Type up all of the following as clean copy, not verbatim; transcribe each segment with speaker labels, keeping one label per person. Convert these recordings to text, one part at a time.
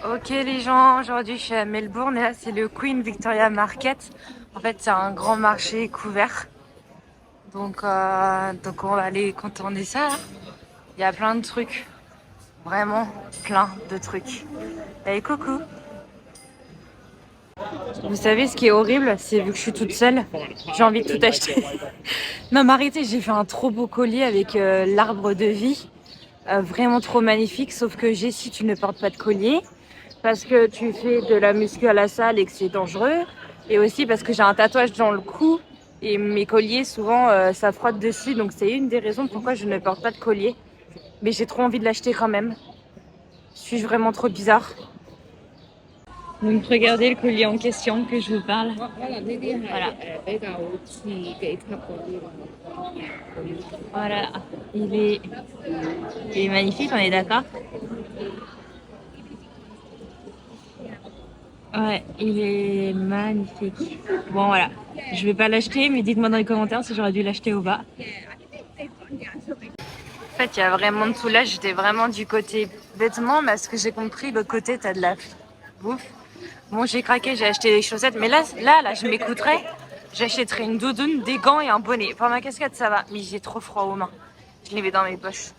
Speaker 1: Ok les gens, aujourd'hui je suis à Melbourne et là c'est le Queen Victoria Market. En fait c'est un grand marché couvert. Donc on va aller contourner ça là. Il y a plein de trucs. Vraiment plein de trucs. Allez coucou. Vous savez ce qui est horrible, c'est vu que je suis toute seule, j'ai envie de tout acheter. Non mais arrêtez, j'ai fait un trop beau collier avec l'arbre de vie. Vraiment trop magnifique, sauf que Jessie, tu ne portes pas de collier parce que tu fais de la muscu à la salle et que c'est dangereux, et aussi parce que j'ai un tatouage dans le cou et mes colliers souvent ça frotte dessus, donc c'est une des raisons pourquoi je ne porte pas de collier, mais j'ai trop envie de l'acheter quand même. Suis-je vraiment trop bizarre? Donc regardez le collier en question que je vous parle. Voilà. Voilà, il est magnifique, on est d'accord? Ouais, il est magnifique. Bon, voilà. Je vais pas l'acheter, mais dites-moi dans les commentaires si j'aurais dû l'acheter ou pas. En fait, il y a vraiment de tout là. J'étais vraiment du côté vêtements, mais à ce que j'ai compris, l'autre côté, t'as de la bouffe. Bon, j'ai craqué, j'ai acheté des chaussettes, mais là, je m'écouterais. J'achèterais une doudoune, des gants et un bonnet. Pour ma casquette, ça va, mais j'ai trop froid aux mains. Je les mets dans mes poches.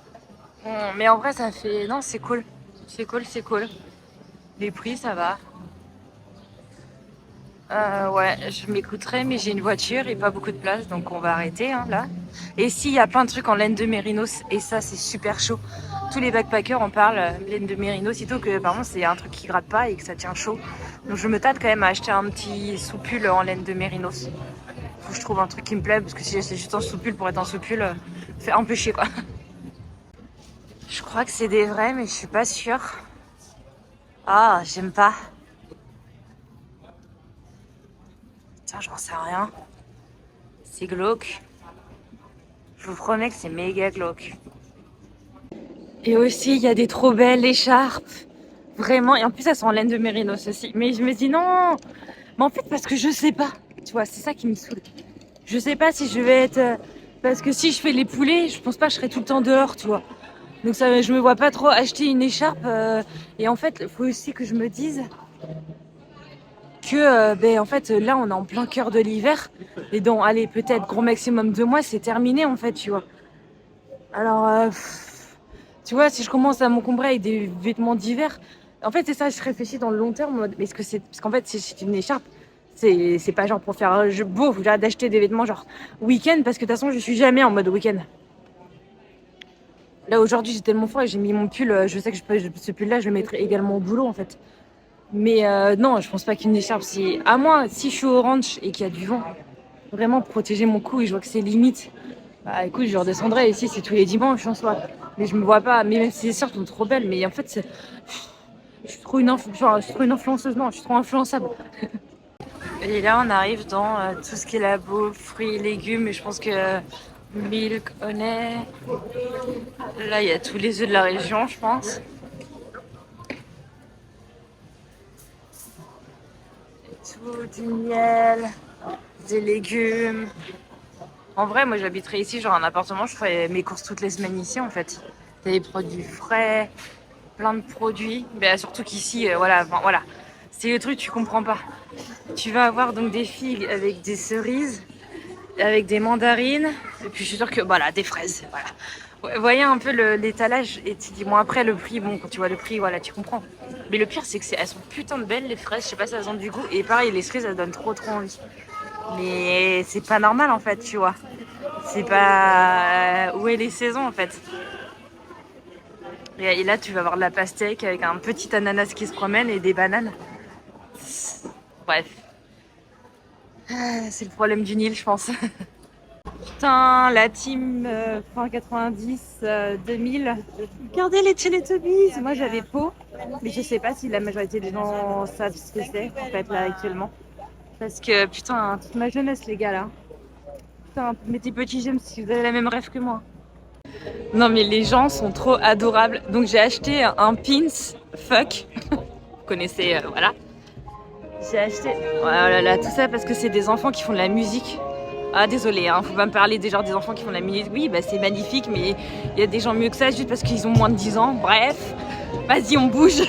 Speaker 1: Mais en vrai, ça fait... Non, c'est cool. C'est cool, c'est cool. Les prix, ça va. Ouais, je m'écouterais, mais j'ai une voiture et pas beaucoup de place, donc on va arrêter hein, là. Et si, il y a plein de trucs en laine de mérinos, et ça, c'est super chaud. Tous les backpackers en parlent, laine de mérinos, sitôt que par contre, c'est un truc qui gratte pas et que ça tient chaud. Donc je me tâte quand même à acheter un petit soupule en laine de mérinos. Faut que je trouve un truc qui me plaît, parce que si j'achète juste un soupule pour être un soupule, c'est un peu chier quoi. Je crois que c'est des vrais, mais je suis pas sûre. Ah, j'aime pas. Tiens, j'en sais rien. C'est glauque. Je vous promets que c'est méga glauque. Et aussi, il y a des trop belles écharpes. Vraiment. Et en plus, elles sont en laine de mérinos aussi. Mais je me dis non. Mais en fait, parce que je sais pas. Tu vois, c'est ça qui me saoule. Je sais pas si je vais être... Parce que si je fais les poulets, je pense pas que je serai tout le temps dehors, tu vois. Donc ça, je me vois pas trop acheter une écharpe. Et en fait, il faut aussi que je me dise que en fait, là, on est en plein cœur de l'hiver. Et donc, allez, peut-être gros maximum 2 mois, c'est terminé, en fait, tu vois. Alors... tu vois, si je commence à m'encombrer avec des vêtements d'hiver, en fait, c'est ça, je réfléchis dans le long terme. Mais est-ce que c'est. Parce qu'en fait, si c'est une écharpe, c'est pas genre pour faire beau, j'ai hâte d'acheter des vêtements genre week-end, parce que de toute façon, je suis jamais en mode week-end. Là, aujourd'hui, j'ai tellement froid et j'ai mis mon pull, je sais que ce pull-là, je le mettrai également au boulot, en fait. Mais non, je pense pas qu'une écharpe, si. À moins, si je suis au ranch et qu'il y a du vent, vraiment protéger mon cou et je vois que c'est limite. Bah écoute, je redescendrai ici, c'est tous les dimanches en soi. Mais je me vois pas, mais même si les sœurs sont trop belles, mais en fait, je suis trop je suis trop une influenceuse, non, je suis trop influençable. Et là, on arrive dans tout ce qui est la bouffe, fruits, légumes, et je pense que milk, honey. Là, il y a tous les œufs de la région, je pense. Tout, du miel, des légumes. En vrai, moi j'habiterais ici, genre un appartement, je ferais mes courses toutes les semaines ici en fait. T'as des produits frais, plein de produits. Mais surtout qu'ici, voilà, enfin, voilà. C'est le truc, tu comprends pas. Tu vas avoir donc des figues avec des cerises, avec des mandarines, et puis je suis sûre que, voilà, des fraises, voilà. Ouais, voyez un peu l'étalage, et tu dis, bon après le prix, bon quand tu vois le prix, voilà, tu comprends. Mais le pire c'est que elles sont putain de belles les fraises, je sais pas si elles ont du goût, et pareil les cerises elles donnent trop envie. Mais c'est pas normal en fait, tu vois. C'est pas où est les saisons en fait. Et là, tu vas avoir de la pastèque avec un petit ananas qui se promène et des bananes. Bref, c'est le problème du Nil, je pense. Putain, la team fin 90, 2000. Regardez les Teletubbies. Moi, j'avais Pau, mais je sais pas si la majorité des gens savent ce que c'est en fait là actuellement. Parce que putain, toute ma jeunesse, les gars là. Putain, mettez petits j'aime si vous avez la même rêve que moi. Non mais les gens sont trop adorables. Donc j'ai acheté un pins fuck. Vous connaissez, voilà. J'ai acheté, voilà, là, tout ça parce que c'est des enfants qui font de la musique. Ah désolé, hein, faut pas me parler des enfants qui font de la musique. Oui, bah c'est magnifique, mais il y a des gens mieux que ça juste parce qu'ils ont moins de 10 ans. Bref, vas-y on bouge.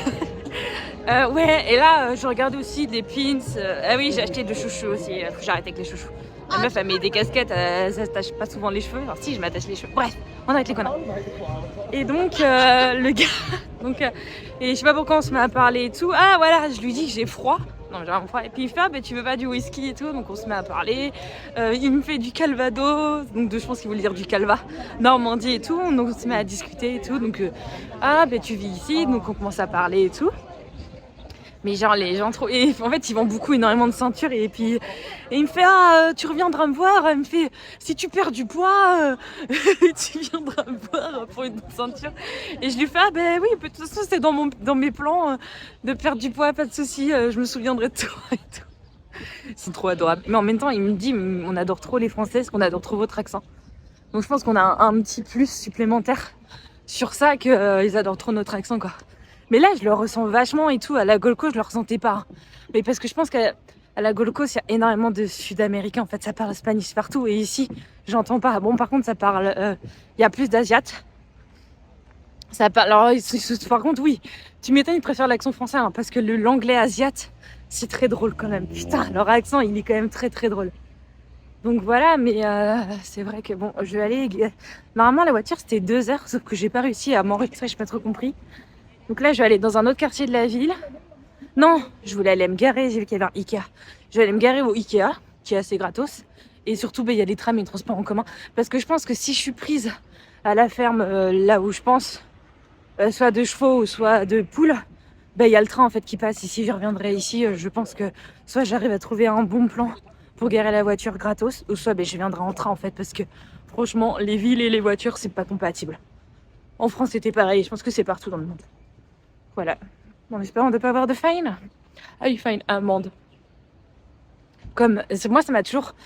Speaker 1: Ouais, et là, je regarde aussi des pins. Ah oui, j'ai acheté de chouchous aussi. Faut que j'arrête avec les chouchous. La meuf, elle met des casquettes, elle s'attache pas souvent les cheveux. Alors si, je m'attache les cheveux. Bref, on arrête les connards. Et donc, le gars... Donc, et je sais pas pourquoi on se met à parler et tout. Ah voilà, je lui dis que j'ai froid. Non, j'ai vraiment froid. Et puis il fait, ah, bah, tu veux pas du whisky et tout. Donc on se met à parler. Il me fait du calvados. Donc je pense qu'il voulait dire du calva. Normandie et tout. Donc on se met à discuter et tout. Donc, ah, bah tu vis ici. Donc on commence à parler et tout. Mais genre les gens trop... Et en fait ils vendent énormément de ceintures et puis et il me fait ah tu reviendras me voir, il me fait si tu perds du poids tu viendras me voir pour une ceinture et je lui fais ah ben oui de toute façon c'était dans mes plans de perdre du poids, pas de souci, je me souviendrai de toi et tout. C'est trop adorable. Mais en même temps il me dit on adore trop les Françaises, qu'on adore trop votre accent. Donc je pense qu'on a un petit plus supplémentaire sur ça qu'ils adorent trop notre accent quoi. Mais là, je le ressens vachement et tout. À la Gold Coast, je le ressentais pas. Mais parce que je pense qu'à la Gold Coast, il y a énormément de Sud-Américains. En fait, ça parle espagnol partout. Et ici, j'entends pas. Bon, par contre, ça parle... Il y a plus d'Asiates. Ça parle... Alors, par contre, oui. Tu m'étonnes, ils préfèrent l'accent français. Hein, parce que l'anglais asiate, c'est très drôle quand même. Putain, leur accent, il est quand même très, très drôle. Donc voilà, mais c'est vrai que bon, je vais aller... Normalement, la voiture, c'était 2 heures. Sauf que j'ai pas réussi à m'enregistrer. J'ai pas trop compris. Donc là, je vais aller dans un autre quartier de la ville. Non, je voulais aller me garer. J'ai vu qu'il y avait un Ikea. Je vais aller me garer au Ikea, qui est assez gratos. Et surtout, il y a les trams et les transports en commun. Parce que je pense que si je suis prise à la ferme, là où je pense, soit de chevaux ou soit de poules, il y a le train en fait qui passe. Et si je reviendrai ici, je pense que soit j'arrive à trouver un bon plan pour garer la voiture gratos, ou soit je viendrai en train en fait. Parce que franchement, les villes et les voitures, c'est pas compatible. En France, c'était pareil. Je pense que c'est partout dans le monde. Voilà. En espérant de ne pas avoir de fine. Ah, une fine amende. Comme moi, ça m'a toujours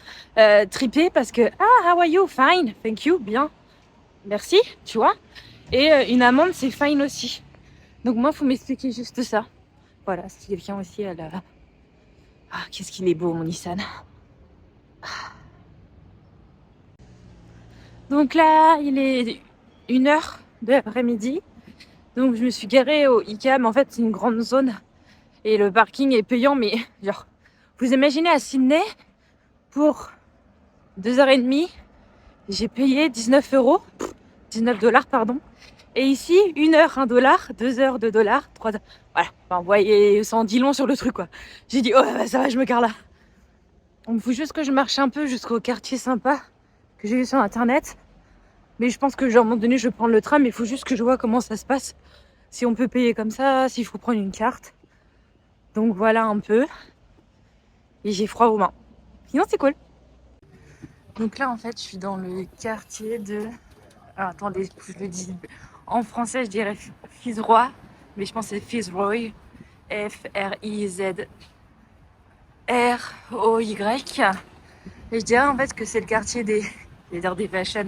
Speaker 1: trippé parce que how are you? Fine, thank you, bien, merci, tu vois. Et une amende, c'est fine aussi. Donc moi, faut m'expliquer juste ça. Voilà, si quelqu'un aussi a la... Ah, qu'est-ce qu'il est beau, mon Nissan. Donc là, il est 1h de l'après-midi. Donc je me suis garée au Ikea, mais en fait c'est une grande zone et le parking est payant, mais genre, vous imaginez à Sydney, pour 2h30, j'ai payé 19 euros, 19 dollars pardon, et ici 1h 1 dollar, 2h 2 dollars, 3 voilà, enfin, vous voyez, ça en dit long sur le truc quoi. J'ai dit oh bah, ça va, je me gare là. Il me faut juste que je marche un peu jusqu'au quartier sympa que j'ai vu sur internet. Mais je pense que genre, à un moment donné, je vais prendre le tram, mais il faut juste que je vois comment ça se passe. Si on peut payer comme ça, s'il faut prendre une carte. Donc voilà un peu. Et j'ai froid aux mains. Sinon, c'est cool. Donc là, en fait, je suis dans le quartier de... Alors, attendez, je le dis. En français, je dirais Fitzroy. Mais je pense que c'est Fitzroy. F-R-I-Z-R-O-Y. Et je dirais en fait que c'est le quartier des fashion,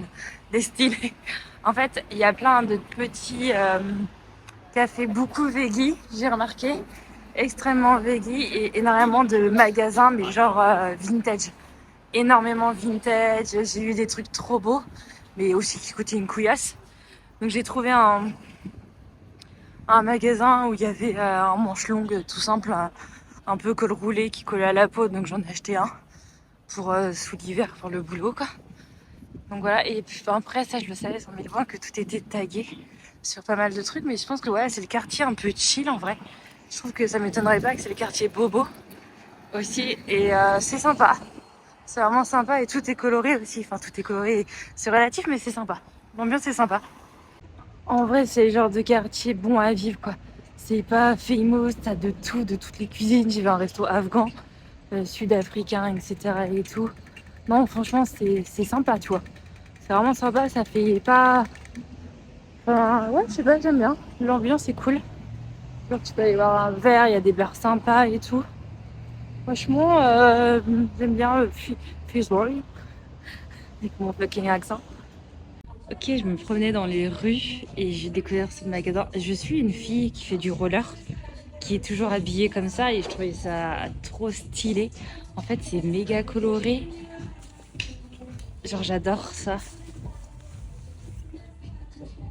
Speaker 1: des styles. En fait, il y a plein de petits cafés, beaucoup veggie, j'ai remarqué, extrêmement veggie et énormément de magasins, mais genre vintage. Énormément vintage, j'ai eu des trucs trop beaux, mais aussi qui coûtaient une couillasse. Donc j'ai trouvé un magasin où il y avait un manche longue tout simple, un peu col roulé qui collait à la peau, donc j'en ai acheté un pour sous l'hiver pour le boulot quoi. Donc voilà, et puis après ça je le savais sans mille fois que tout était tagué sur pas mal de trucs, mais je pense que ouais c'est le quartier un peu chill en vrai. Je trouve que ça m'étonnerait pas que c'est le quartier bobo aussi, et c'est sympa. C'est vraiment sympa et tout est coloré aussi, enfin tout est coloré, c'est relatif mais c'est sympa. L'ambiance est sympa. En vrai c'est le genre de quartier bon à vivre quoi. C'est pas famous, t'as de tout, de toutes les cuisines, j'ai vu un resto afghan, sud-africain, etc. et tout. Non, franchement, c'est sympa, tu vois. C'est vraiment sympa, ça fait pas... Enfin, ouais, je sais pas, j'aime bien. L'ambiance est cool. Genre, tu peux aller voir un verre, il y a des bars sympas et tout. Franchement, j'aime bien Fitzroy. Avec mon fucking accent. Ok, je me promenais dans les rues et j'ai découvert ce magasin. Je suis une fille qui fait du roller, qui est toujours habillée comme ça et je trouvais ça trop stylé. En fait, c'est méga coloré. Genre j'adore ça.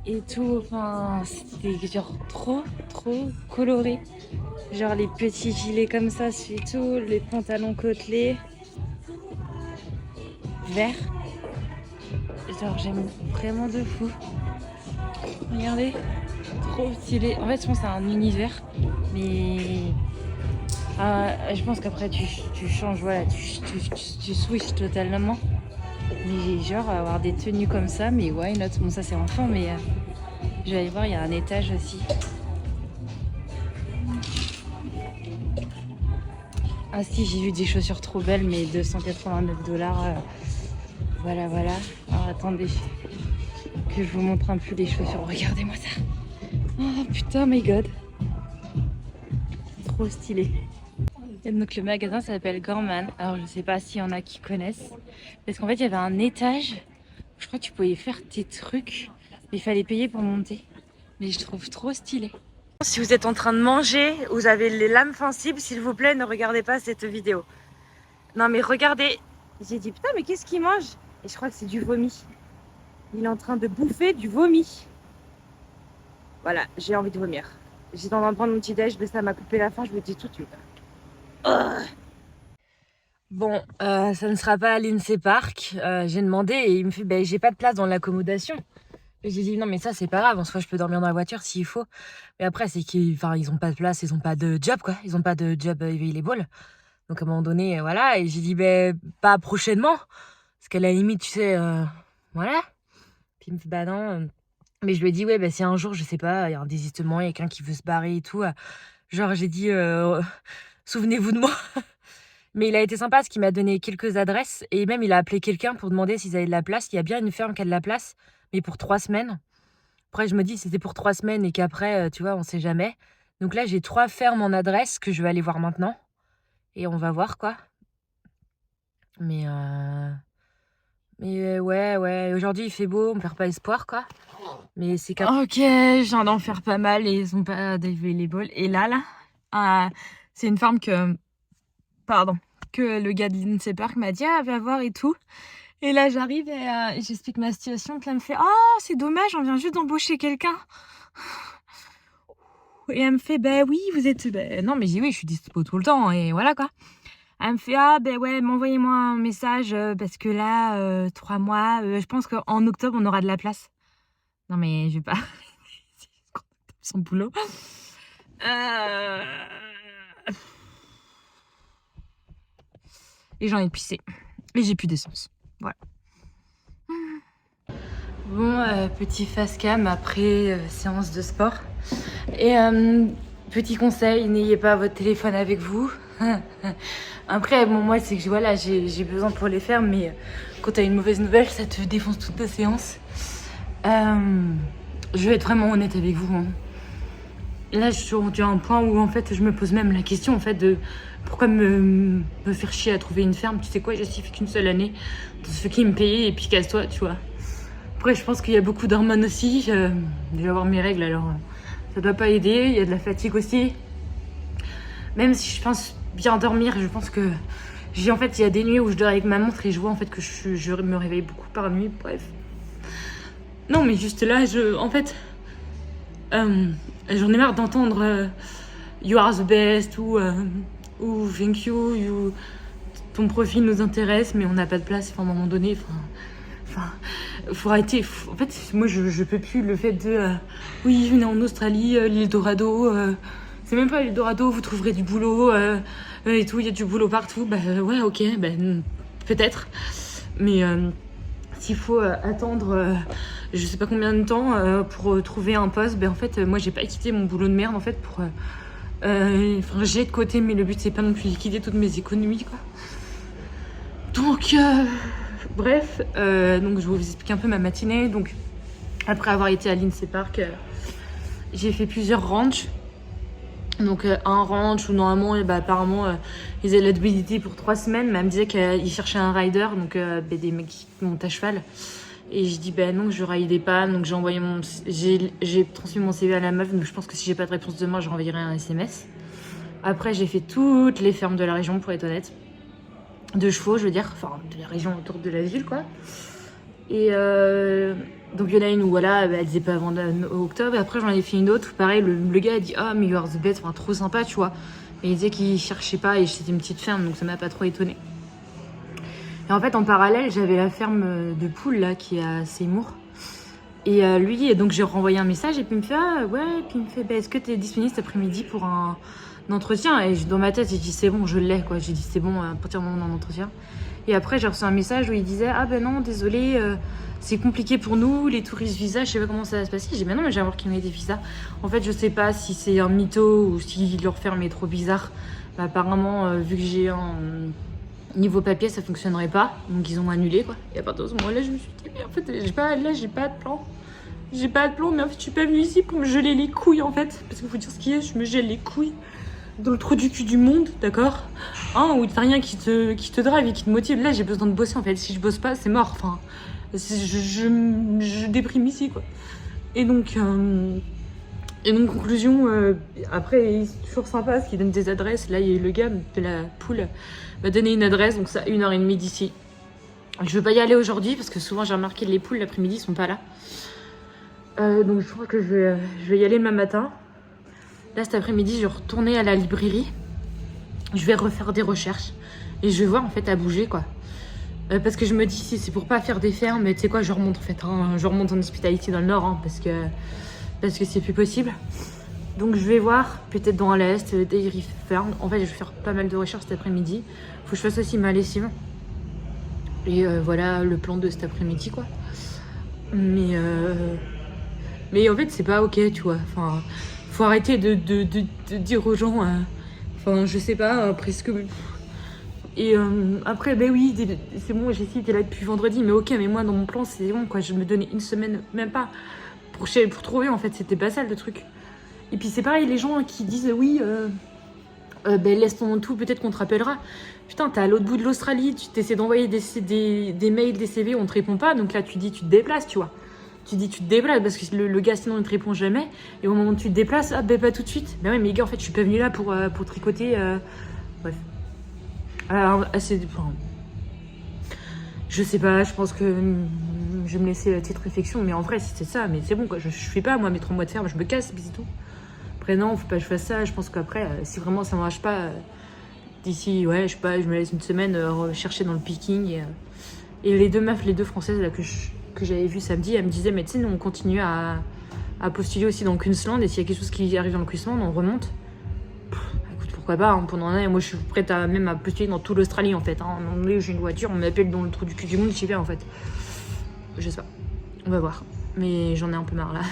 Speaker 1: Et tout, enfin, c'était genre trop coloré. Genre les petits gilets comme ça, c'est tout. Les pantalons côtelés. Verts. Genre j'aime vraiment de fou. Regardez. Trop stylé. En fait, je pense que c'est un univers. Mais... je pense qu'après tu changes, voilà, tu switches totalement. Mais genre avoir des tenues comme ça, mais why not? Bon, ça c'est enfant, mais je vais aller voir, il y a un étage aussi. Ah si, j'ai vu des chaussures trop belles, mais 289 $. Voilà, voilà. Alors attendez, que je vous montre un peu les chaussures. Regardez-moi ça. Oh putain, my god. Trop stylé. Et donc le magasin s'appelle Gorman. Alors je sais pas s'il y en a qui connaissent. Parce qu'en fait il y avait un étage. Je crois que tu pouvais faire tes trucs. Mais il fallait payer pour monter. Mais je trouve trop stylé. Si vous êtes en train de manger, vous avez les lames sensibles, s'il vous plaît, ne regardez pas cette vidéo. Non mais regardez. J'ai dit putain mais qu'est-ce qu'il mange? Et je crois que c'est du vomi. Il est en train de bouffer du vomi. Voilà, j'ai envie de vomir. J'étais en train de prendre mon petit déj, mais ça m'a coupé la faim, je me dis tout de suite. Bon, ça ne sera pas à l'INSEE Park. J'ai demandé et il me fait j'ai pas de place dans l'accommodation. Et j'ai dit non mais ça c'est pas grave, en soi je peux dormir dans la voiture s'il faut. Mais après c'est qu'ils ont pas de place, ils ont pas de job quoi, ils ont pas de job available. Donc à un moment donné voilà, et j'ai dit pas prochainement. Parce qu'à la limite tu sais voilà. Puis il me fait non. Mais je lui ai dit si un jour je sais pas, il y a un désistement, il y a quelqu'un qui veut se barrer et tout. Genre j'ai dit souvenez-vous de moi. Mais il a été sympa parce qu'il m'a donné quelques adresses et même il a appelé quelqu'un pour demander s'ils avaient de la place. Il y a bien une ferme qui a de la place, mais pour 3 semaines. Après, je me dis c'était pour 3 semaines et qu'après, tu vois, on sait jamais. Donc là, j'ai 3 fermes en adresse que je vais aller voir maintenant. Et on va voir quoi. Mais ouais. Aujourd'hui, il fait beau, on perd pas espoir quoi. Mais c'est quand ok, je viens d'en faire pas mal et ils sont pas available. Et là, c'est une ferme que le gars de l'INSEE Park m'a dit va voir et tout. Et là j'arrive et j'explique ma situation. Puis elle me fait c'est dommage, on vient juste d'embaucher quelqu'un. Et elle me fait oui vous êtes non mais j'ai oui je suis dispo tout le temps et voilà quoi. Elle me fait ouais m'envoyez-moi un message parce que là 3 mois je pense qu'en octobre on aura de la place. Non mais je vais pas son boulot. Et j'en ai pissé. Et j'ai plus d'essence. Voilà. Bon, petit face cam après séance de sport. Et petit conseil, n'ayez pas votre téléphone avec vous. Après, bon, moi, c'est que voilà, j'ai besoin pour les faire, mais quand t'as une mauvaise nouvelle, ça te défonce toute ta séance. Je vais être vraiment honnête avec vous. Hein. Là, je suis rendu à un point où en fait, je me pose même la question en fait de pourquoi me faire chier à trouver une ferme. Tu sais quoi, j'ai fait qu'une seule année. Dans ce qui me payer et puis casse-toi, tu vois. Après, je pense qu'il y a beaucoup d'hormones aussi. Je vais avoir mes règles, alors ça doit pas aider. Il y a de la fatigue aussi. Même si je pense bien dormir, je pense que il y a des nuits où je dors avec ma montre et je vois en fait que je me réveille beaucoup par nuit. Bref. Non, mais juste là, j'en ai marre d'entendre You are the best ou thank you, ton profil nous intéresse, mais on n'a pas de place. Enfin, à un moment donné, faut arrêter. En fait, moi, je peux plus le fait de oui, venez en Australie, l'île Dorado. C'est même pas l'île Dorado, vous trouverez du boulot et tout. Il y a du boulot partout. Ouais, ok, peut-être. Mais s'il faut attendre je sais pas combien de temps pour trouver un poste, en fait, moi, j'ai pas quitté mon boulot de merde en fait pour. J'ai de côté, mais le but c'est pas non plus liquider toutes mes économies quoi. Donc bref, donc je vous explique un peu ma matinée. Donc après avoir été à l'INSEE Park, j'ai fait plusieurs ranchs. Donc un ranch où normalement apparemment ils avaient l'habilité pour 3 semaines, mais elle me disait qu'ils cherchaient un rider, donc des mecs qui montent à cheval. Et je dis non, je raidais pas, donc j'ai transmis mon CV à la meuf, donc je pense que si j'ai pas de réponse demain, je renverrai un SMS. Après j'ai fait toutes les fermes de la région pour être honnête. De chevaux je veux dire, enfin de la région autour de la ville quoi. Et donc il y en a une où voilà, elle disait pas avant octobre. Et après j'en ai fait une autre où pareil, le gars a dit ah mais you are the best, enfin trop sympa tu vois. Et il disait qu'il cherchait pas et c'était une petite ferme donc ça m'a pas trop étonnée. Et en fait en parallèle j'avais la ferme de poules là qui est à Seymour. Et lui, donc j'ai renvoyé un message et puis il me fait ah ouais, puis il me fait bah, est-ce que tu es disponible cet après-midi pour un entretien? Et dans ma tête j'ai dit c'est bon, je l'ai quoi, j'ai dit c'est bon à partir du moment d'un entretien. Et après j'ai reçu un message où il disait ah ben non désolé, c'est compliqué pour nous les touristes visa, je sais pas comment ça va se passer. J'ai dit mais non mais j'ai voir qu'il m'a des visas. En fait je sais pas si c'est un mytho ou si leur ferme est trop bizarre. Bah, apparemment vu que j'ai un niveau papier ça fonctionnerait pas, donc ils ont annulé quoi. Et à partir de ce moment-là je me suis dit mais en fait j'ai pas de plan. J'ai pas de plan, mais en fait, je suis pas venue ici pour me geler les couilles, en fait. Parce qu'il faut dire ce qu'il y a, je me gèle les couilles dans le trou du cul du monde, d'accord? Hein, où t'as rien qui te drive et qui te motive. Là, j'ai besoin de bosser, en fait. Si je bosse pas, c'est mort. Enfin, je déprime ici, quoi. Et donc, conclusion, après, c'est toujours sympa parce qu'il donne des adresses. Là, il y a eu le gars de la poule m'a donné une adresse, donc ça, 1h30 d'ici. Je veux pas y aller aujourd'hui parce que souvent, j'ai remarqué les poules l'après-midi, ils sont pas là. Donc je crois que je vais y aller demain matin. Là cet après-midi je vais retourner à la librairie. Je vais refaire des recherches. Et je vais voir en fait à bouger quoi. Parce que je me dis si c'est pour pas faire des fermes, mais tu sais quoi je remonte en fait. Hein, je remonte en hospitalité dans le nord hein, parce que c'est plus possible. Donc je vais voir peut-être dans l'est, des fermes. En fait je vais faire pas mal de recherches cet après-midi. Faut que je fasse aussi ma lessive. Et voilà le plan de cet après-midi quoi. Mais en fait, c'est pas ok, tu vois. Enfin, faut arrêter de dire aux gens. Enfin, je sais pas, presque. Et après, ben oui, c'est bon, Jessie, t'es là depuis vendredi. Mais ok, mais moi, dans mon plan, c'est bon, quoi. Je me donnais une semaine, même pas, pour trouver, en fait. C'était pas ça, le truc. Et puis, c'est pareil, les gens qui disent oui, ben laisse ton tout, peut-être qu'on te rappellera. Putain, t'es à l'autre bout de l'Australie, tu t'essaies d'envoyer des mails, des CV, on te répond pas. Donc là, tu dis, tu te déplaces, tu vois. Tu dis tu te déplaces parce que le gars sinon il te répond jamais et au moment où tu te déplaces ah ben pas tout de suite ben ouais mais les gars en fait je suis pas venue là pour tricoter bref alors enfin, je sais pas je pense que je vais me laisser la petite réflexion mais en vrai c'est ça mais c'est bon quoi je fais pas moi mes 3 mois de ferme je me casse c'est tout après non faut pas que je fasse ça je pense qu'après si vraiment ça marche pas d'ici ouais je sais pas je me laisse une semaine chercher dans le picking et les deux meufs les deux françaises là que j'avais vu samedi, elle me disait mais tu sais nous on continue à postuler aussi dans le Queensland et s'il y a quelque chose qui arrive dans le Queensland on remonte. Écoute pourquoi pas hein, pendant un an et moi je suis prête à même à postuler dans toute l'Australie en fait. Hein. J'ai une voiture, on m'appelle dans le trou du cul du monde, j'y vais en fait. Je sais pas, on va voir. Mais j'en ai un peu marre là.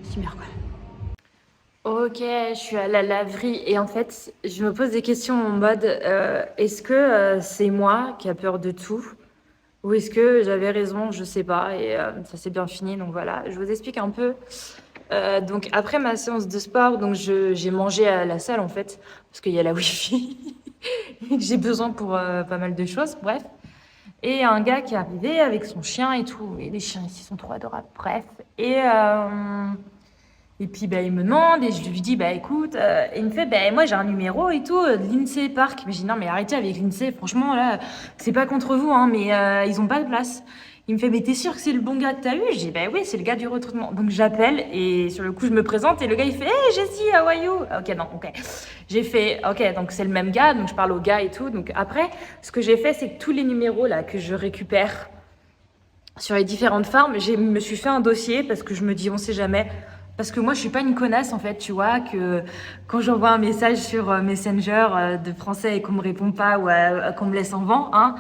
Speaker 1: C'est merde quoi. Ok, je suis à la laverie et en fait je me pose des questions en mode est-ce que c'est moi qui a peur de tout? Ou est-ce que j'avais raison? Je sais pas. Et ça s'est bien fini. Donc voilà, je vous explique un peu. Donc après ma séance de sport, donc j'ai mangé à la salle en fait, parce qu'il y a la Wi-Fi et que j'ai besoin pour pas mal de choses. Bref. Et un gars qui est arrivé avec son chien et tout. Et les chiens ici sont trop adorables. Bref. Et puis bah, il me demande et je lui dis bah écoute, et il me fait bah moi j'ai un numéro et tout de l'INSEE Park. Mais je dis non mais arrêtez avec l'INSEE, franchement là c'est pas contre vous hein, mais ils ont pas de place. Il me fait mais t'es sûr que c'est le bon gars que t'as eu? Je dis bah oui c'est le gars du recrutement. Donc j'appelle et sur le coup je me présente et le gars il fait hey Jessie how are you? Ok non ok. J'ai fait ok donc c'est le même gars donc je parle au gars et tout. Donc après ce que j'ai fait c'est que tous les numéros là que je récupère sur les différentes farms, je me suis fait un dossier parce que je me dis on sait jamais. Parce que moi, je suis pas une connasse, en fait, tu vois, que quand j'envoie un message sur Messenger de français et qu'on me répond pas ou qu'on me laisse en vent, hein,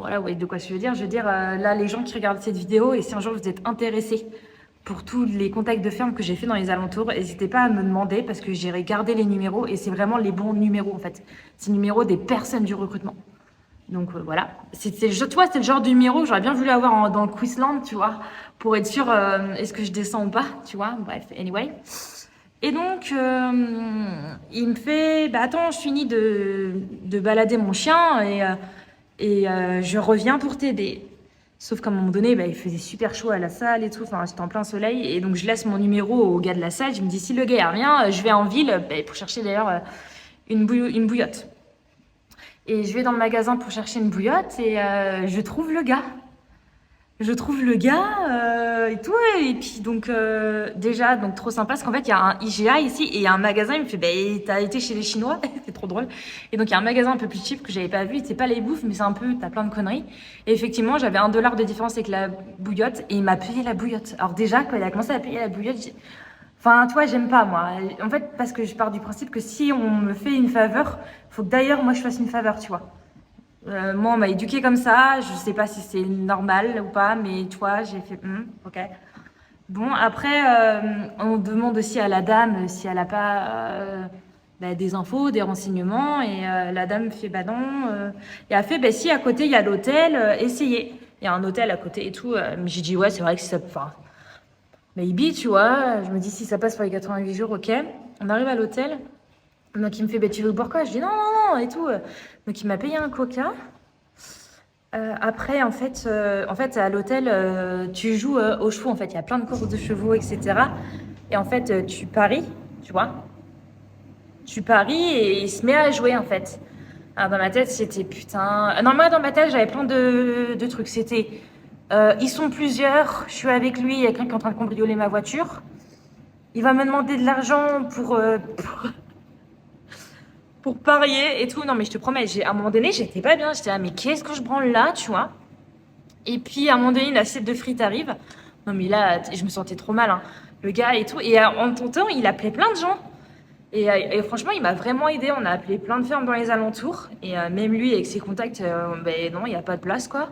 Speaker 1: voilà, vous voyez de quoi je veux dire. Je veux dire, là, les gens qui regardent cette vidéo, et si un jour vous êtes intéressés pour tous les contacts de ferme que j'ai fait dans les alentours, n'hésitez pas à me demander parce que j'ai regardé les numéros et c'est vraiment les bons numéros, en fait. C'est le numéro des personnes du recrutement. Donc voilà, tu vois, c'est le genre de numéro que j'aurais bien voulu avoir dans le Queensland, tu vois, pour être sûr est-ce que je descends ou pas, tu vois, bref, anyway. Et donc, il me fait, bah attends, je finis de balader mon chien et je reviens pour t'aider. Sauf qu'à un moment donné, bah, il faisait super chaud à la salle et tout, enfin j'étais en plein soleil et donc je laisse mon numéro au gars de la salle, je me dis si le gars revient, je vais en ville bah, pour chercher d'ailleurs une bouillotte. Et je vais dans le magasin pour chercher une bouillotte et je trouve le gars. Je trouve le gars et tout. Et puis donc déjà, donc trop sympa parce qu'en fait, il y a un IGA ici et il y a un magasin. Il me fait, bah, t'as été chez les Chinois? C'est trop drôle. Et donc il y a un magasin un peu plus cheap que j'avais pas vu. C'est pas les bouffes, mais c'est un peu, t'as plein de conneries. Et effectivement, j'avais $1 de différence avec la bouillotte et il m'a payé la bouillotte. Alors déjà, quand il a commencé à payer la bouillotte, enfin, toi, j'aime pas, moi. En fait, parce que je pars du principe que si on me fait une faveur, faut que d'ailleurs, moi, je fasse une faveur, tu vois. Moi, on m'a éduquée comme ça. Je sais pas si c'est normal ou pas, mais tu vois, j'ai fait, ok. Bon, après, on demande aussi à la dame si elle a pas bah, des infos, des renseignements. Et la dame fait, bah non. Et elle fait, bah si, à côté, il y a l'hôtel, essayez. Il y a un hôtel à côté et tout. Mais j'ai dit, ouais, c'est vrai que ça. Enfin, maybe, tu vois. Je me dis, si ça passe pour les 88 jours, ok. On arrive à l'hôtel. Donc, il me fait, bah, tu veux boire quoi? Je dis, non, non, non, et tout. Donc, il m'a payé un coca. Après, en fait, à l'hôtel, tu joues aux chevaux. En fait, il y a plein de courses de chevaux, etc. Et en fait, tu paries, tu vois. Tu paries et il se met à jouer, en fait. Alors, dans ma tête, c'était putain. Non, moi, dans ma tête, j'avais plein de trucs. C'était ils sont plusieurs, je suis avec lui, il y a quelqu'un qui est en train de cambrioler ma voiture. Il va me demander de l'argent pour parier et tout. Non, mais je te promets, à un moment donné, j'étais pas bien. J'étais là, mais qu'est-ce que je branle là, tu vois? Et puis, à un moment donné, une assiette de frites arrive. Non, mais là, je me sentais trop mal, hein. Le gars et tout. Et en temps, il appelait plein de gens. Et franchement, il m'a vraiment aidé. On a appelé plein de fermes dans les alentours. Et même lui, avec ses contacts, ben non, il n'y a pas de place, quoi.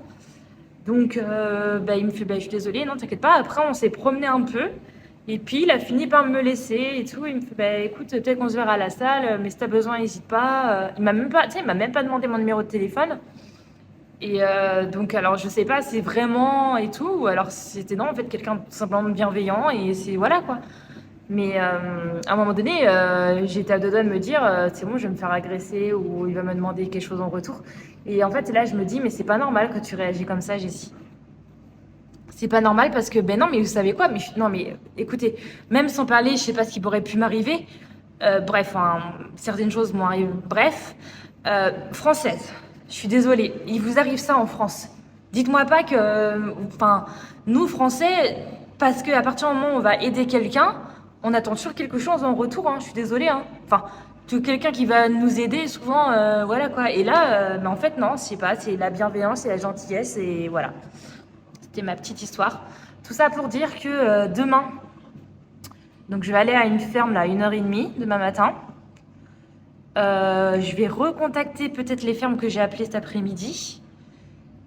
Speaker 1: Donc, il me fait, je suis désolée, non, t'inquiète pas. Après, on s'est promené un peu. Et puis, il a fini par me laisser et tout. Il me fait, écoute, peut-être qu'on se verra à la salle, mais si t'as besoin, n'hésite pas. Il m'a même pas, tu sais, il m'a même pas demandé mon numéro de téléphone. Et donc, alors, je sais pas, c'est vraiment et tout, ou alors c'était non, en fait, quelqu'un tout simplement de bienveillant, et c'est voilà quoi. Mais à un moment donné, j'étais à deux doigts de me dire, c'est bon, je vais me faire agresser, ou il va me demander quelque chose en retour. Et en fait, là, je me dis, mais c'est pas normal que tu réagis comme ça, Jessie. C'est pas normal parce que, ben non, mais vous savez quoi, mais non, mais écoutez, même sans parler, je sais pas ce qui pourrait pu m'arriver. Bref, hein, certaines choses m'ont arrivé. Bref, française. Je suis désolée. Il vous arrive ça en France. Dites-moi pas que, enfin, nous Français, parce qu'à partir du moment où on va aider quelqu'un, on attend toujours quelque chose en retour. Hein, je suis désolée. Hein. Enfin, quelqu'un qui va nous aider, souvent, voilà quoi. Et là, mais en fait, non, je sais pas. C'est la bienveillance et la gentillesse et voilà. C'était ma petite histoire. Tout ça pour dire que demain, donc je vais aller à une ferme là, 1h30 demain matin. Je vais recontacter peut-être les fermes que j'ai appelées cet après-midi.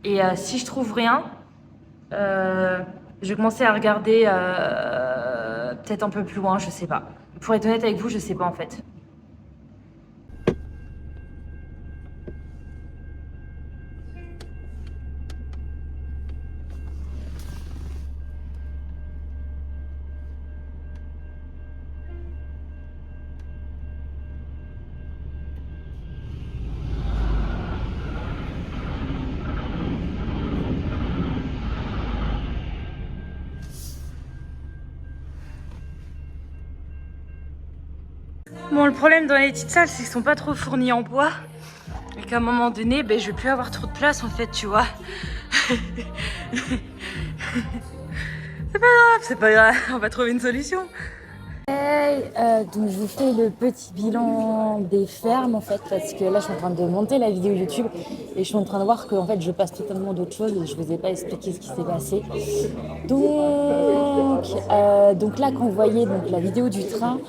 Speaker 1: Et si je trouve rien, je vais commencer à regarder peut-être un peu plus loin, je sais pas. Pour être honnête avec vous, je sais pas en fait. Bon, le problème dans les petites salles, c'est qu'ils sont pas trop fournis en bois. Et qu'à un moment donné, je vais plus avoir trop de place en fait, tu vois. C'est pas grave, on va trouver une solution. Hey, donc je vous fais le petit bilan des fermes en fait parce que là je suis en train de monter la vidéo YouTube et je suis en train de voir que en fait je passe totalement d'autres choses et je vous ai pas expliqué ce qui s'est passé. Donc là quand vous voyez donc la vidéo du train,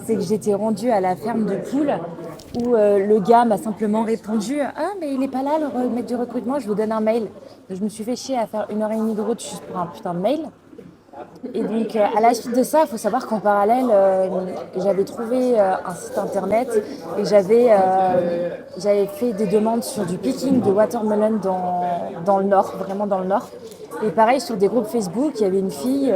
Speaker 1: c'est que j'étais rendue à la ferme de poules où le gars m'a simplement répondu ah mais il est pas là le mec du recrutement, je vous donne un mail. Donc, je me suis fait chier à faire 1h30 de route juste pour un putain de mail. Et donc, à la suite de ça, il faut savoir qu'en parallèle, j'avais trouvé un site internet et j'avais fait des demandes sur du picking de watermelon dans le nord, vraiment dans le nord. Et pareil, sur des groupes Facebook, il y avait une fille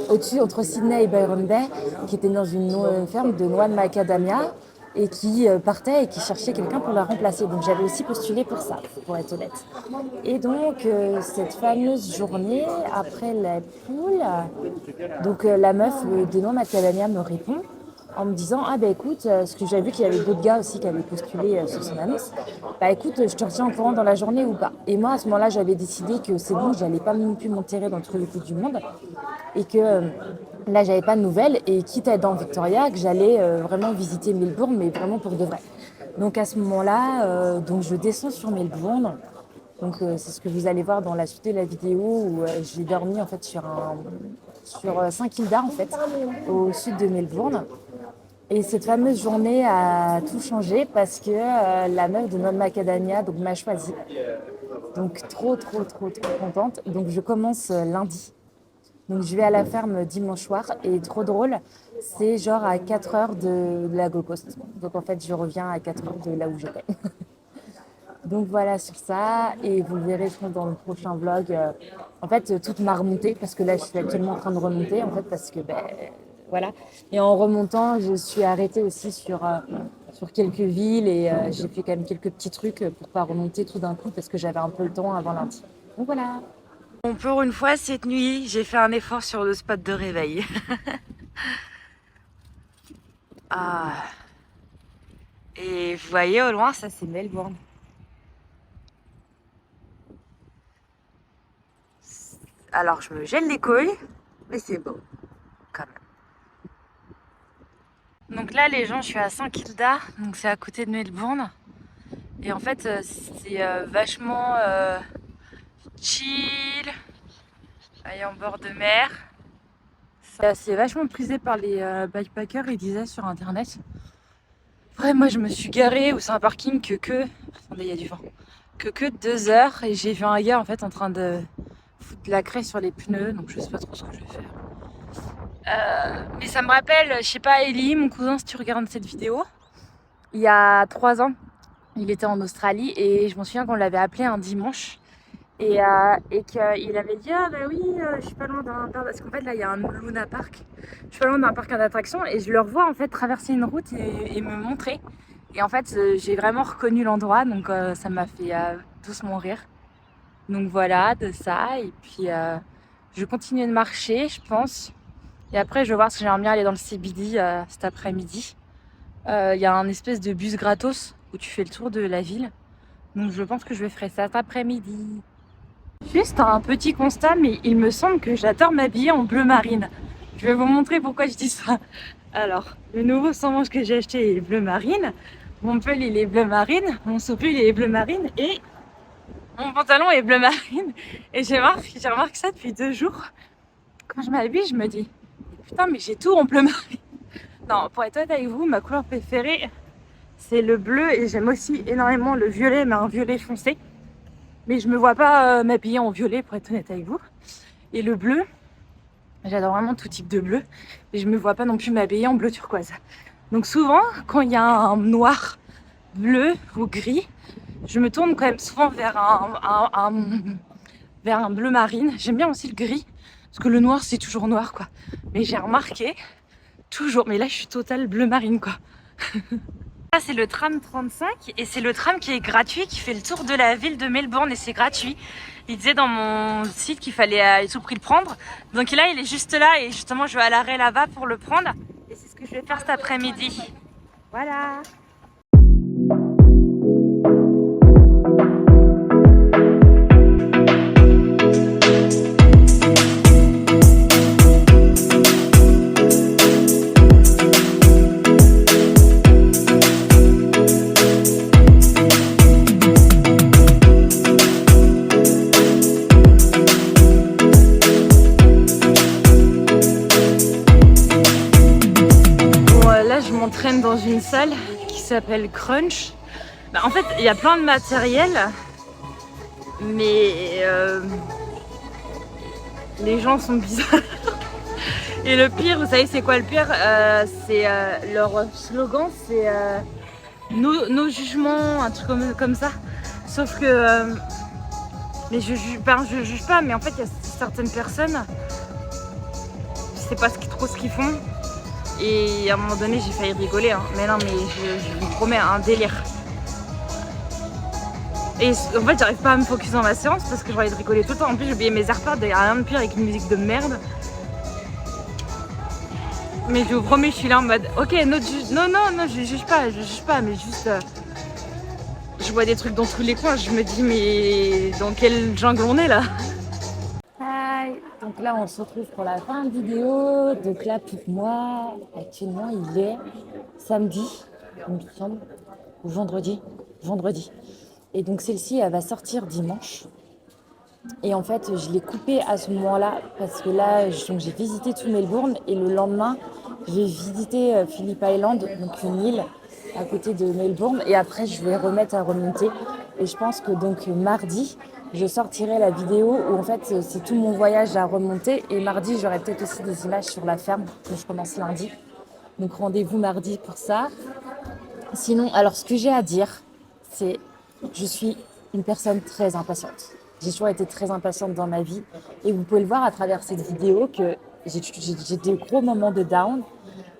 Speaker 1: au-dessus, entre Sydney et Byron Bay, qui était dans une ferme de noix de macadamia et qui partait et qui cherchait quelqu'un pour la remplacer. Donc j'avais aussi postulé pour ça, pour être honnête. Et donc cette fameuse journée, après la poule, donc la meuf de Noix Macadamia me répond en me disant ah bah écoute, parce que j'avais vu qu'il y avait d'autres gars aussi qui avaient postulé sur son annonce, bah écoute, je te retiens au courant dans la journée ou pas. Et moi à ce moment-là j'avais décidé que c'est bon, j'allais pas non plus m'enterrer dans tous les coups du monde et que là j'avais pas de nouvelles et quitte à être dans Victoria que j'allais vraiment visiter Melbourne mais vraiment pour de vrai. Donc à ce moment-là, donc je descends sur Melbourne. Donc c'est ce que vous allez voir dans la suite de la vidéo où j'ai dormi en fait sur Saint-Kilda en fait, au sud de Melbourne. Et cette fameuse journée a tout changé parce que la meuf de Mom Macadamia donc m'a choisie. Donc trop contente. Donc je commence lundi. Donc je vais à la ferme dimanche soir et trop drôle, c'est genre à 4 heures de la Gold Coast. Donc en fait je reviens à 4 heures de là où j'étais. Donc voilà sur ça et vous verrez je pense dans le prochain vlog en fait toute ma remontée parce que là je suis actuellement en train de remonter en fait parce que voilà. Et en remontant je suis arrêtée aussi sur quelques villes et j'ai fait quand même quelques petits trucs pour pas remonter tout d'un coup parce que j'avais un peu le temps avant lundi. Donc voilà. Bon, pour une fois cette nuit j'ai fait un effort sur le spot de réveil. Ah. Et vous voyez au loin ça c'est Melbourne. Alors je me gèle les couilles, mais c'est beau quand même. Donc là les gens, je suis à Saint-Kilda, donc c'est à côté de Melbourne. Et en fait c'est vachement chill, et en bord de mer. C'est vachement prisé par les backpackers, ils disaient sur internet. Après moi je me suis garée où c'est un parking attendez il y a du vent, que 2 heures et j'ai vu un gars en fait en train de foutre de la craie sur les pneus, donc je sais pas trop ce que je vais faire. Mais ça me rappelle, je sais pas, Ellie, mon cousin, si tu regardes cette vidéo, il y a 3 ans, il était en Australie et je m'en souviens qu'on l'avait appelé un dimanche et qu'il avait dit ah bah oui, je suis pas loin d'un parc, parce qu'en fait là il y a un Luna Park, je suis pas loin d'un parc d'attractions et je le revois en fait traverser une route et me montrer. Et en fait j'ai vraiment reconnu l'endroit donc ça m'a fait doucement rire. Donc voilà, de ça et puis je continue de marcher je pense. Et après, je vais voir si j'aimerais bien aller dans le CBD cet après-midi. Il y a un espèce de bus gratos où tu fais le tour de la ville. Donc je pense que je vais faire ça cet après-midi. Juste un petit constat, mais il me semble que j'adore m'habiller en bleu marine. Je vais vous montrer pourquoi je dis ça. Alors, le nouveau sans-manche que j'ai acheté est bleu marine. Mon pull il est bleu marine. Mon soupul il est bleu marine. Et mon pantalon est bleu marine. Et j'ai remarqué ça depuis 2 jours. Quand je m'habille, je me dis putain, mais j'ai tout en bleu marine. Non, pour être honnête avec vous, ma couleur préférée, c'est le bleu et j'aime aussi énormément le violet, mais un violet foncé. Mais je me vois pas m'habiller en violet, pour être honnête avec vous. Et le bleu, j'adore vraiment tout type de bleu. Et je me vois pas non plus m'habiller en bleu turquoise. Donc souvent, quand il y a un noir, bleu ou gris, je me tourne quand même souvent vers un bleu marine. J'aime bien aussi le gris, parce que le noir, c'est toujours noir, quoi. Mais j'ai remarqué, toujours, mais là, je suis total bleu marine, quoi. Là, c'est le tram 35 et c'est le tram qui est gratuit, qui fait le tour de la ville de Melbourne et c'est gratuit. Il disait dans mon site qu'il fallait à tout prix le prendre. Donc là, il est juste là et justement, je vais à l'arrêt là-bas pour le prendre. Et c'est ce que je vais faire cet après-midi. Voilà. Dans une salle qui s'appelle Crunch. Bah, en fait il y a plein de matériel mais les gens sont bizarres et le pire, vous savez c'est quoi le pire, c'est leur slogan, c'est nos jugements, un truc comme ça, sauf que mais je juge pas, mais en fait il y a certaines personnes, je sais pas trop ce qu'ils font. Et à un moment donné, j'ai failli rigoler, hein. Mais non, mais je vous promets, un délire. Et en fait, j'arrive pas à me focus dans ma séance parce que j'ai envie de rigoler tout le temps. En plus, j'ai oublié mes AirPods, il n'y a rien de pire avec une musique de merde. Mais je vous promets, je suis là en mode ok, non, je juge pas, mais juste je vois des trucs dans tous les coins, je me dis mais dans quelle jungle on est là? Hi. Donc là on se retrouve pour la fin de vidéo. Donc là pour moi, actuellement il est samedi, il me semble, ou vendredi. Et donc celle-ci elle va sortir dimanche. Et en fait, je l'ai coupé à ce moment-là parce que là, j'ai visité tout Melbourne et le lendemain, j'ai visité Phillip Island, donc une île à côté de Melbourne. Et après, je vais remettre à remonter. Et je pense que donc mardi, je sortirai la vidéo où en fait, c'est tout mon voyage à remonter. Et mardi, j'aurai peut-être aussi des images sur la ferme que je commence lundi. Donc rendez-vous mardi pour ça. Sinon, alors ce que j'ai à dire, c'est je suis une personne très impatiente. J'ai toujours été très impatiente dans ma vie. Et vous pouvez le voir à travers cette vidéo que j'ai des gros moments de down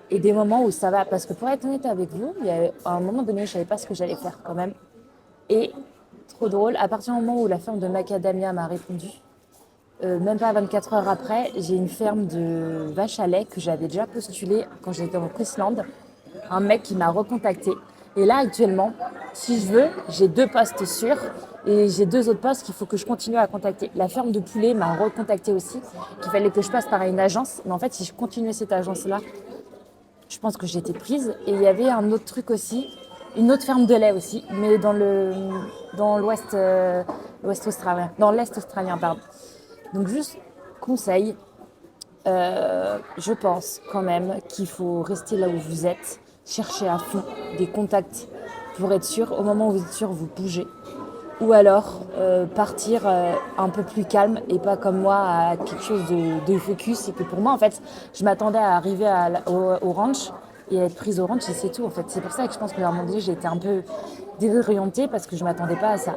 Speaker 1: et des moments où ça va. Parce que pour être honnête avec vous, il y a un moment donné, je ne savais pas ce que j'allais faire quand même. Et trop drôle, à partir du moment où la ferme de Macadamia m'a répondu, même pas 24 heures après, j'ai une ferme de vaches à lait que j'avais déjà postulée quand j'étais en Queensland. Un mec qui m'a recontacté. Et là, actuellement, si je veux, j'ai 2 postes sûrs et j'ai 2 autres postes qu'il faut que je continue à contacter. La ferme de poulet m'a recontacté aussi, qu'il fallait que je passe par une agence. Mais en fait, si je continuais cette agence-là, je pense que j'étais prise. Et il y avait un autre truc aussi, une autre ferme de lait aussi, mais dans l'ouest australien, dans l'est australien, pardon. Donc juste conseil, je pense quand même qu'il faut rester là où vous êtes, chercher à fond des contacts pour être sûr. Au moment où vous êtes sûr, vous bougez. Ou alors partir un peu plus calme et pas comme moi à quelque chose de focus. Et que pour moi, en fait, je m'attendais à arriver au ranch et à être prise au ranch et c'est tout. En fait, c'est pour ça que je pense qu'à un moment donné, j'ai été un peu désorientée parce que je m'attendais pas à ça.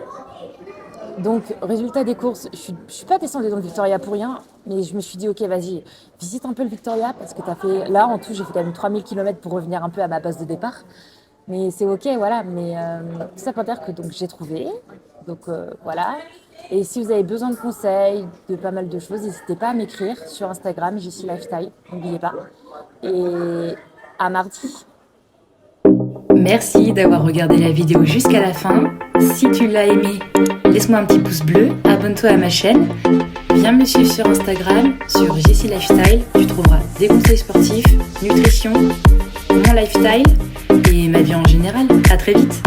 Speaker 1: Donc, résultat des courses, je suis pas descendue dans le Victoria pour rien, mais je me suis dit, ok, vas-y, visite un peu le Victoria, parce que t'as fait, là, en tout, j'ai fait quand même 3000 km pour revenir un peu à ma base de départ. Mais c'est ok, voilà, mais tout ça pour dire que donc, j'ai trouvé, donc voilà. Et si vous avez besoin de conseils, de pas mal de choses, n'hésitez pas à m'écrire sur Instagram, Jessie Lifestyle, n'oubliez pas. Et à mardi. Merci d'avoir regardé la vidéo jusqu'à la fin. Si tu l'as aimé, laisse-moi un petit pouce bleu, abonne-toi à ma chaîne, viens me suivre sur Instagram, sur Jessie Lifestyle, tu trouveras des conseils sportifs, nutrition, mon lifestyle et ma vie en général. À très vite.